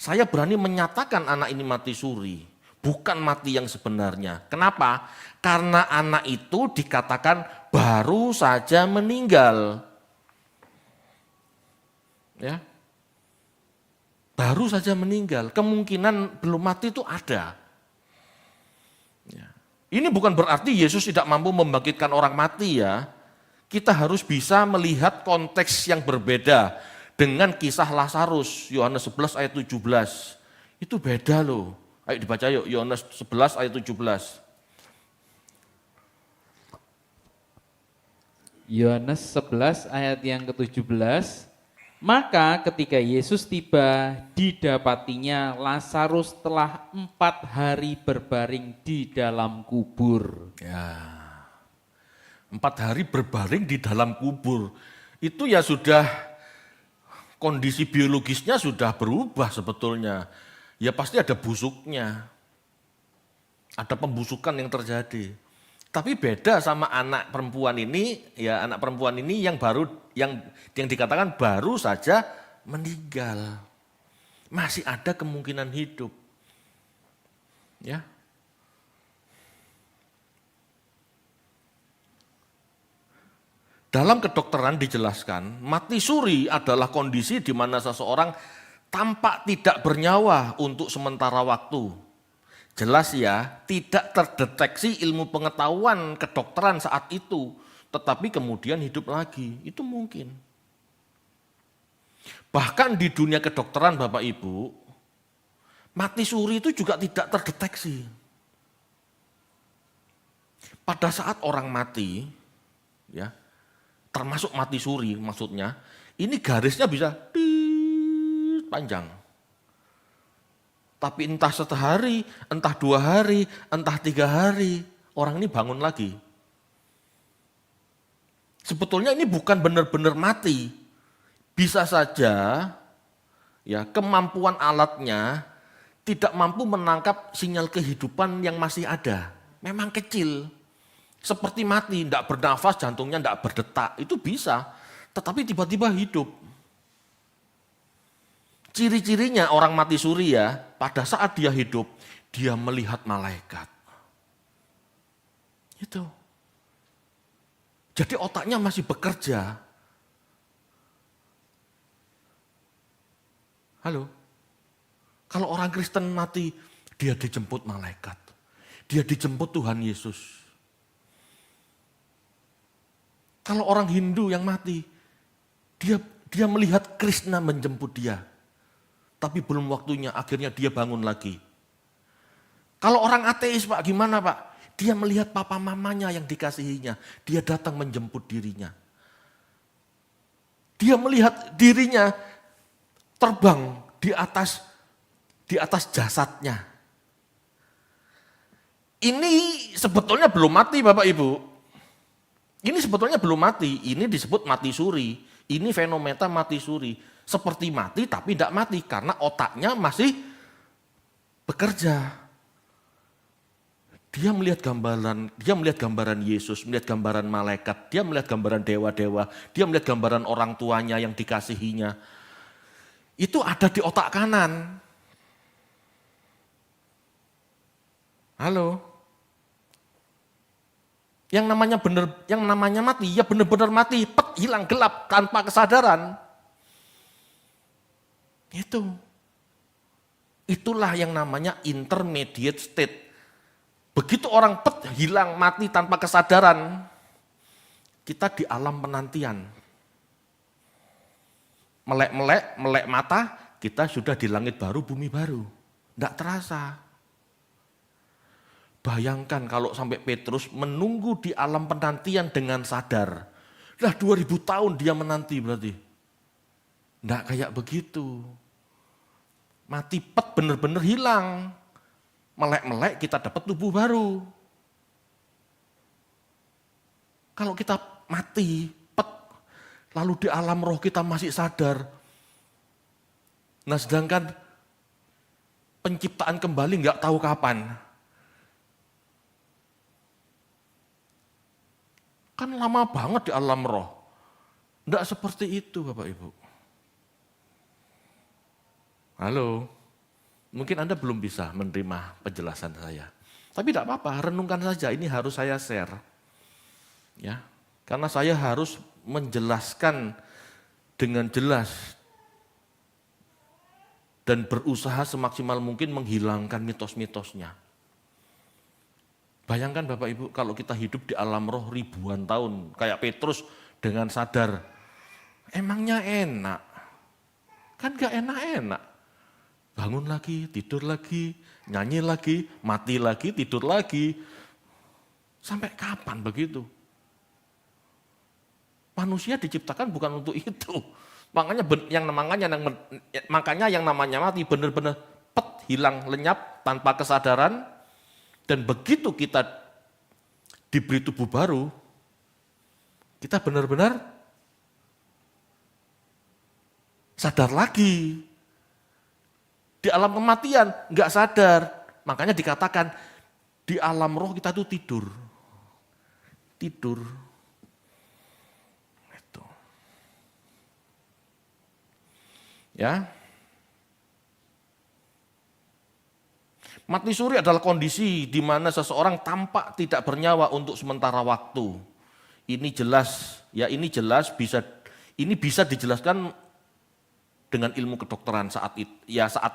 Saya berani menyatakan anak ini mati suri, bukan mati yang sebenarnya. Kenapa? Karena anak itu dikatakan baru saja meninggal. Ya. Baru saja meninggal, kemungkinan belum mati itu ada. Ya. Ini bukan berarti Yesus tidak mampu membangkitkan orang mati ya. Kita harus bisa melihat konteks yang berbeda dengan kisah Lazarus, Yohanes 11 ayat 17. Itu beda loh. Ayo dibaca yuk, Yohanes 11 ayat 17. Yohanes 11 ayat yang ke-17. Maka ketika Yesus tiba, didapatinya Lazarus telah 4 hari berbaring di dalam kubur. Ya, 4 hari berbaring di dalam kubur. Itu ya sudah kondisi biologisnya sudah berubah sebetulnya. Ya pasti ada busuknya. Ada pembusukan yang terjadi. Tapi beda sama anak perempuan ini, ya anak perempuan ini yang baru yang dikatakan baru saja meninggal. Masih ada kemungkinan hidup. Ya. Dalam kedokteran dijelaskan, mati suri adalah kondisi di mana seseorang tampak tidak bernyawa untuk sementara waktu. Jelas ya, tidak terdeteksi ilmu pengetahuan kedokteran saat itu, tetapi kemudian hidup lagi, itu mungkin. Bahkan di dunia kedokteran Bapak Ibu, mati suri itu juga tidak terdeteksi. Pada saat orang mati, ya, termasuk mati suri maksudnya, ini garisnya bisa panjang. Tapi entah sehari, entah 2 hari, entah 3 hari, orang ini bangun lagi. Sebetulnya ini bukan benar-benar mati. Bisa saja ya kemampuan alatnya tidak mampu menangkap sinyal kehidupan yang masih ada. Memang kecil. Seperti mati, tidak bernafas, jantungnya tidak berdetak. Itu bisa, tetapi tiba-tiba hidup. Ciri-cirinya orang mati suri ya, pada saat dia hidup, dia melihat malaikat. Itu. Jadi otaknya masih bekerja. Halo? Kalau orang Kristen mati, dia dijemput malaikat. Dia dijemput Tuhan Yesus. Kalau orang Hindu yang mati, dia melihat Krishna menjemput dia. Tapi belum waktunya, akhirnya dia bangun lagi. Kalau orang ateis Pak, gimana Pak? Dia melihat papa mamanya yang dikasihinya. Dia datang menjemput dirinya. Dia melihat dirinya terbang di atas jasadnya. Ini sebetulnya belum mati Bapak Ibu. Ini sebetulnya belum mati. Ini disebut mati suri. Ini fenomena mati suri. Seperti mati tapi tidak mati karena otaknya masih bekerja. Dia melihat gambaran Yesus, melihat gambaran malaikat, dia melihat gambaran dewa-dewa, dia melihat gambaran orang tuanya yang dikasihinya. Itu ada di otak kanan. Halo. Yang namanya mati, ya benar-benar mati, hilang gelap tanpa kesadaran. Itulah yang namanya intermediate state. Begitu orang hilang mati tanpa kesadaran, kita di alam penantian. Melek mata, kita sudah di langit baru, bumi baru. Tidak terasa. Bayangkan kalau sampai Petrus menunggu di alam penantian dengan sadar. Lah 2000 tahun dia menanti berarti. Tidak kayak begitu. Mati benar-benar hilang. Melek kita dapat tubuh baru. Kalau kita mati, lalu di alam roh kita masih sadar. Nah sedangkan penciptaan kembali nggak tahu kapan. Kan lama banget di alam roh. Tidak seperti itu Bapak Ibu. Halo, mungkin Anda belum bisa menerima penjelasan saya. Tapi tidak apa-apa, renungkan saja, ini harus saya share. Ya, karena saya harus menjelaskan dengan jelas dan berusaha semaksimal mungkin menghilangkan mitos-mitosnya. Bayangkan Bapak Ibu kalau kita hidup di alam roh ribuan tahun, kayak Petrus dengan sadar, emangnya enak? Kan gak enak-enak. Bangun lagi, tidur lagi, nyanyi lagi, mati lagi, tidur lagi. Sampai kapan begitu? Manusia diciptakan bukan untuk itu. Makanya yang namanya mati benar-benar hilang lenyap tanpa kesadaran, dan begitu kita diberi tubuh baru, kita benar-benar sadar lagi. Di alam kematian nggak sadar, makanya dikatakan di alam roh kita tuh tidur. Itu. Ya. Mati suri adalah kondisi di mana seseorang tampak tidak bernyawa untuk sementara waktu. Ini jelas bisa dijelaskan dengan ilmu kedokteran saat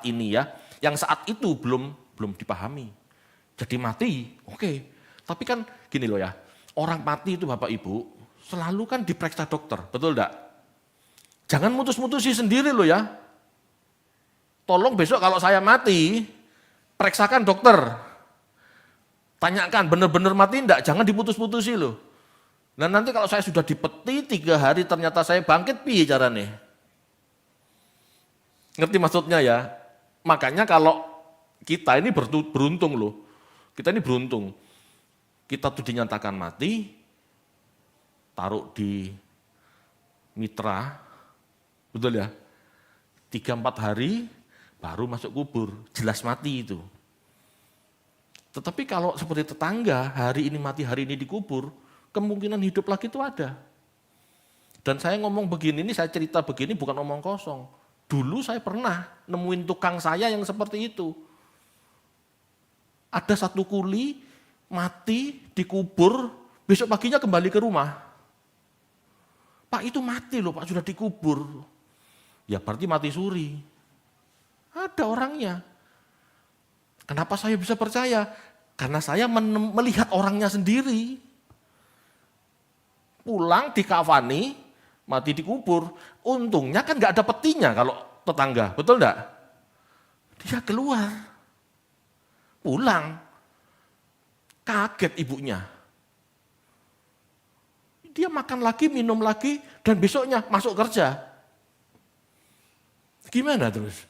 ini ya. Yang saat itu belum dipahami. Jadi mati, oke. Tapi kan gini loh ya, orang mati itu Bapak Ibu selalu kan diperiksa dokter, betul enggak? Jangan mutus-mutusi sendiri loh ya. Tolong besok kalau saya mati, periksakan dokter. Tanyakan benar-benar mati enggak, jangan diputus-putusi loh. Nah nanti kalau saya sudah dipeti 3 hari ternyata saya bangkit, piye caranya? Ngerti maksudnya ya? Makanya kalau kita ini beruntung loh. Kita ini beruntung. Kita tuh dinyatakan mati, taruh di mitra, betul ya? 3-4 hari baru masuk kubur, jelas mati itu. Tetapi kalau seperti tetangga, hari ini mati, hari ini dikubur, kemungkinan hidup lagi itu ada. Dan saya ngomong begini, ini saya cerita begini bukan omong kosong. Dulu saya pernah nemuin tukang saya yang seperti itu. Ada satu kuli, mati, dikubur, besok paginya kembali ke rumah. Pak itu mati loh Pak, sudah dikubur. Ya berarti mati suri. Ada orangnya. Kenapa saya bisa percaya? Karena saya melihat orangnya sendiri. Pulang dikafani, mati dikubur. Untungnya kan gak ada petinya kalau tetangga, betul enggak? Dia keluar, pulang, kaget ibunya. Dia makan lagi, minum lagi, dan besoknya masuk kerja. Gimana terus?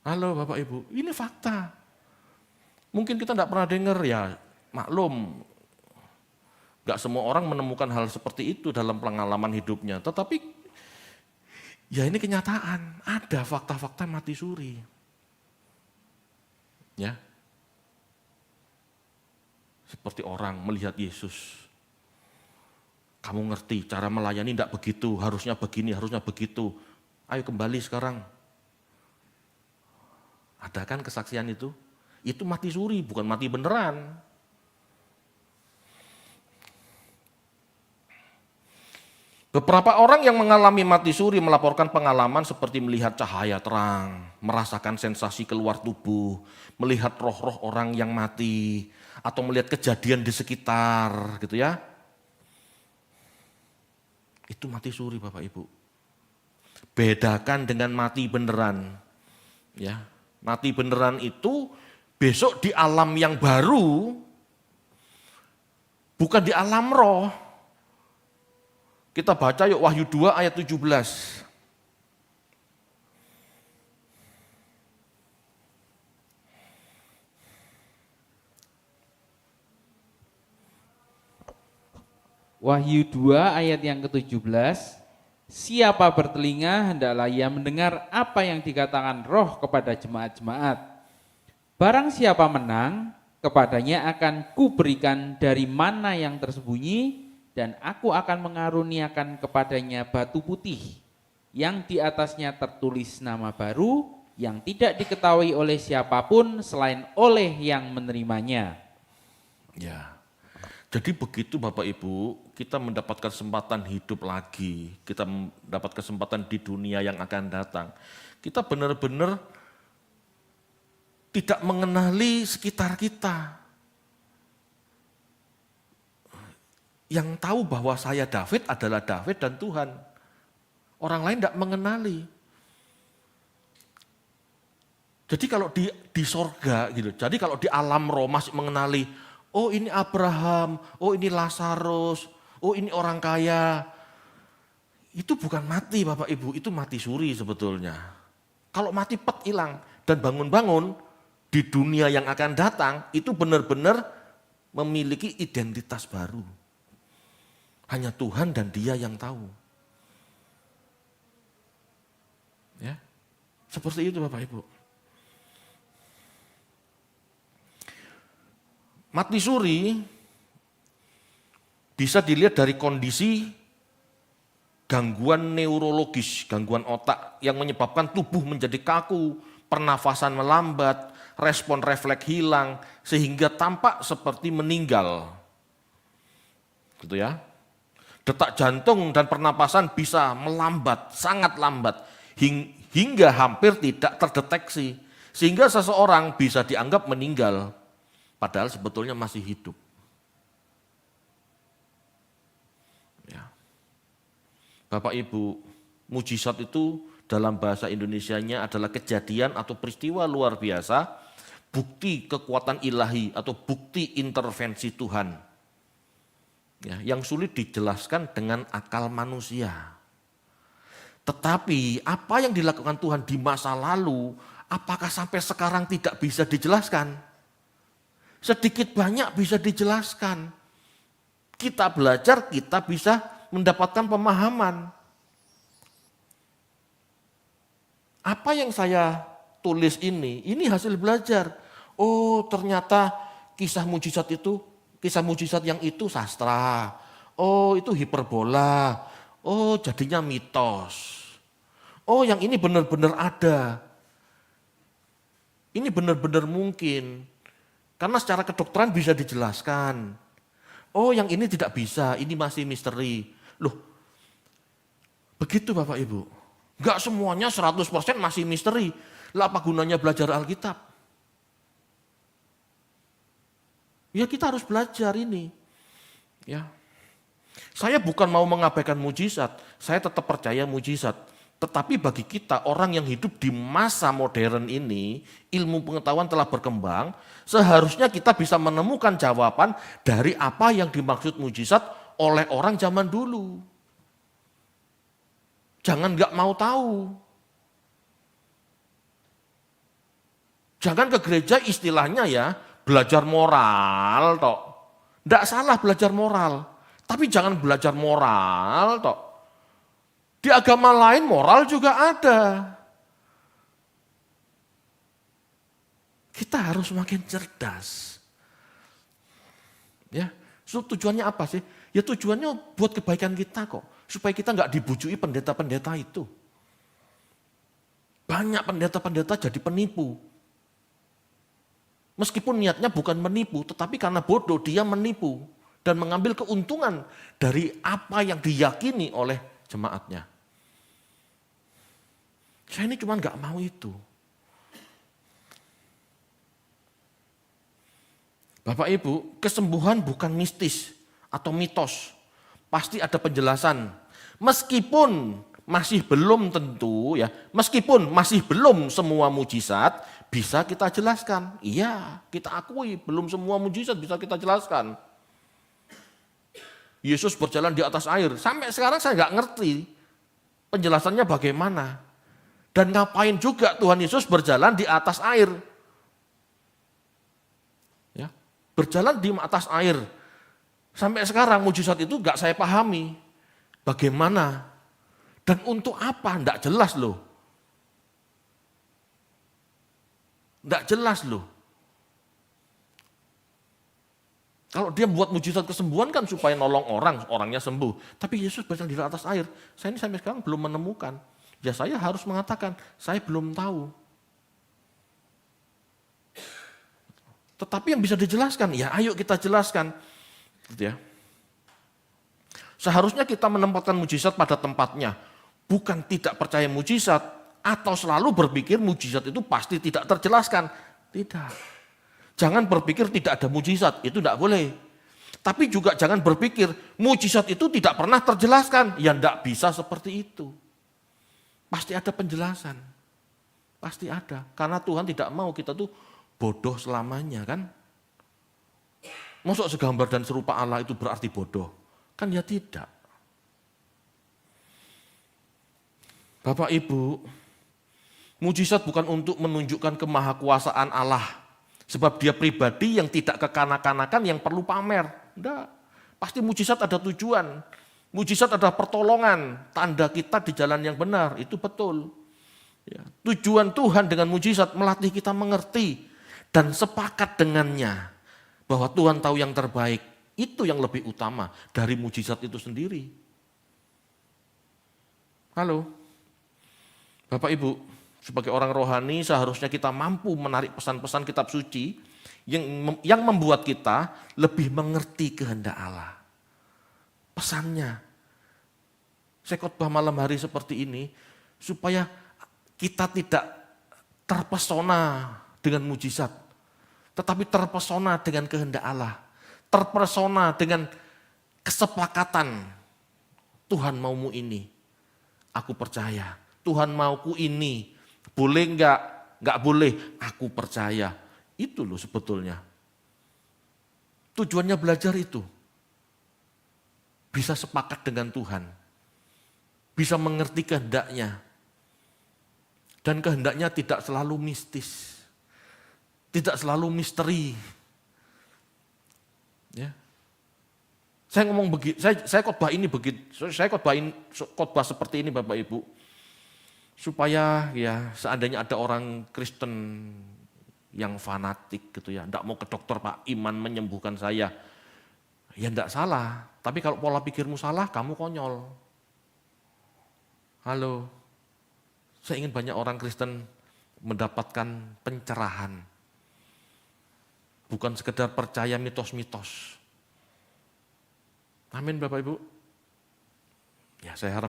Halo Bapak Ibu, ini fakta. Mungkin kita tidak pernah dengar ya, maklum. Gak semua orang menemukan hal seperti itu dalam pengalaman hidupnya. Tetapi ya ini kenyataan, ada fakta-fakta mati suri. Ya. Seperti orang melihat Yesus. Kamu ngerti cara melayani tidak begitu, harusnya begini, harusnya begitu. Ayo kembali sekarang. Ada kan kesaksian itu? Itu mati suri, bukan mati beneran. Beberapa orang yang mengalami mati suri melaporkan pengalaman seperti melihat cahaya terang, merasakan sensasi keluar tubuh, melihat roh-roh orang yang mati, atau melihat kejadian di sekitar, gitu ya. Itu mati suri Bapak Ibu. Bedakan dengan mati beneran. Ya, mati beneran itu besok di alam yang baru, bukan di alam roh. Kita baca yuk Wahyu 2 ayat 17. Wahyu 2 ayat yang ke-17, siapa bertelinga hendaklah ia mendengar apa yang dikatakan roh kepada jemaat-jemaat. Barang siapa menang, kepadanya akan kuberikan dari mana yang tersembunyi, dan aku akan mengaruniakan kepadanya batu putih, yang di atasnya tertulis nama baru, yang tidak diketahui oleh siapapun selain oleh yang menerimanya. Ya, jadi begitu Bapak Ibu, kita mendapat kesempatan hidup lagi, kita mendapat kesempatan di dunia yang akan datang. Kita benar-benar tidak mengenali sekitar kita. Yang tahu bahwa saya David adalah David dan Tuhan. Orang lain tidak mengenali. Jadi kalau di sorga gitu, jadi kalau di alam roh masih mengenali, oh ini Abraham, oh ini Lazarus, oh ini orang kaya. Itu bukan mati Bapak Ibu, itu mati suri sebetulnya. Kalau mati pet hilang dan bangun-bangun di dunia yang akan datang, itu benar-benar memiliki identitas baru. Hanya Tuhan dan Dia yang tahu. Ya, seperti itu Bapak Ibu. Mati suri bisa dilihat dari kondisi gangguan neurologis, gangguan otak yang menyebabkan tubuh menjadi kaku, pernafasan melambat, respon refleks hilang, sehingga tampak seperti meninggal. Gitu ya. Detak jantung dan pernapasan bisa melambat, sangat lambat, hingga hampir tidak terdeteksi. Sehingga seseorang bisa dianggap meninggal, padahal sebetulnya masih hidup. Ya. Bapak Ibu, mujizat itu dalam bahasa Indonesianya adalah kejadian atau peristiwa luar biasa, bukti kekuatan ilahi atau bukti intervensi Tuhan. Ya, yang sulit dijelaskan dengan akal manusia. Tetapi apa yang dilakukan Tuhan di masa lalu, apakah sampai sekarang tidak bisa dijelaskan? Sedikit banyak bisa dijelaskan. Kita belajar, kita bisa mendapatkan pemahaman. Apa yang saya tulis ini hasil belajar. Oh ternyata kisah mujizat yang itu sastra. Oh itu hiperbola. Oh jadinya mitos. Oh yang ini benar-benar ada. Ini benar-benar mungkin. Karena secara kedokteran bisa dijelaskan. Oh yang ini tidak bisa, ini masih misteri. Loh, begitu Bapak Ibu. Enggak semuanya 100% masih misteri. Lah apa gunanya belajar Alkitab? Ya kita harus belajar ini. Ya. Saya bukan mau mengabaikan mujizat, saya tetap percaya mujizat. Tetapi bagi kita orang yang hidup di masa modern ini, ilmu pengetahuan telah berkembang, seharusnya kita bisa menemukan jawaban dari apa yang dimaksud mujizat oleh orang zaman dulu. Jangan nggak mau tahu. Jangan ke gereja istilahnya ya, belajar moral tok. Nggak salah belajar moral, tapi jangan belajar moral tok. Di agama lain moral juga ada. Kita harus makin cerdas. Ya, tujuannya apa sih? Ya tujuannya buat kebaikan kita kok. Supaya kita nggak dibujui pendeta-pendeta itu. Banyak pendeta-pendeta jadi penipu. Meskipun niatnya bukan menipu, tetapi karena bodoh dia menipu. Dan mengambil keuntungan dari apa yang diyakini oleh jemaatnya. Saya ini cuma nggak mau itu. Bapak Ibu, kesembuhan bukan mistis atau mitos. Pasti ada penjelasan. Meskipun masih belum tentu ya, meskipun masih belum semua mujizat bisa kita jelaskan. Iya, kita akui belum semua mujizat bisa kita jelaskan. Yesus berjalan di atas air. Sampai sekarang saya nggak ngerti penjelasannya bagaimana. Dan ngapain juga Tuhan Yesus berjalan di atas air. Ya, berjalan di atas air. Sampai sekarang mujizat itu nggak saya pahami. Bagaimana? Dan untuk apa? Nggak jelas loh. Nggak jelas loh. Kalau dia buat mujizat kesembuhan kan supaya nolong orang, orangnya sembuh. Tapi Yesus berjalan di atas air. Saya ini sampai sekarang belum menemukan. Ya saya harus mengatakan, saya belum tahu. Tetapi yang bisa dijelaskan, ya ayo kita jelaskan. Gitu ya. Seharusnya kita menempatkan mujizat pada tempatnya. Bukan tidak percaya mujizat, atau selalu berpikir mujizat itu pasti tidak terjelaskan. Tidak. Jangan berpikir tidak ada mujizat, itu tidak boleh. Tapi juga jangan berpikir mujizat itu tidak pernah terjelaskan. Ya tidak bisa seperti itu. Pasti ada penjelasan. Pasti ada. Karena Tuhan tidak mau kita tuh bodoh selamanya kan. Masuk segambar dan serupa Allah itu berarti bodoh? Kan ya tidak. Bapak Ibu, mujizat bukan untuk menunjukkan kemahakuasaan Allah. Sebab dia pribadi yang tidak kekanak-kanakan yang perlu pamer. Tidak. Pasti mujizat ada tujuan. Mujizat ada pertolongan. Tanda kita di jalan yang benar. Itu betul. Ya. Tujuan Tuhan dengan mujizat melatih kita mengerti. Dan sepakat dengannya. Bahwa Tuhan tahu yang terbaik. Itu yang lebih utama dari mujizat itu sendiri. Halo. Bapak Ibu. Sebagai orang rohani seharusnya kita mampu menarik pesan-pesan kitab suci yang membuat kita lebih mengerti kehendak Allah. Pesannya, saya khotbah malam hari seperti ini supaya kita tidak terpesona dengan mujizat, tetapi terpesona dengan kehendak Allah. Terpesona dengan kesepakatan, Tuhan maumu ini, aku percaya. Tuhan mauku ini, boleh enggak boleh, aku percaya. Itu loh sebetulnya. Tujuannya belajar itu. Bisa sepakat dengan Tuhan. Bisa mengerti kehendaknya. Dan kehendaknya tidak selalu mistis. Tidak selalu misteri. Ya. Saya ngomong begitu, saya khotbah ini begitu, saya khotbah seperti ini Bapak Ibu. Supaya ya seandainya ada orang Kristen yang fanatik gitu ya, enggak mau ke dokter Pak, iman menyembuhkan saya. Ya enggak salah, tapi kalau pola pikirmu salah, kamu konyol. Halo, saya ingin banyak orang Kristen mendapatkan pencerahan. Bukan sekedar percaya mitos-mitos. Amin Bapak Ibu. Ya saya harap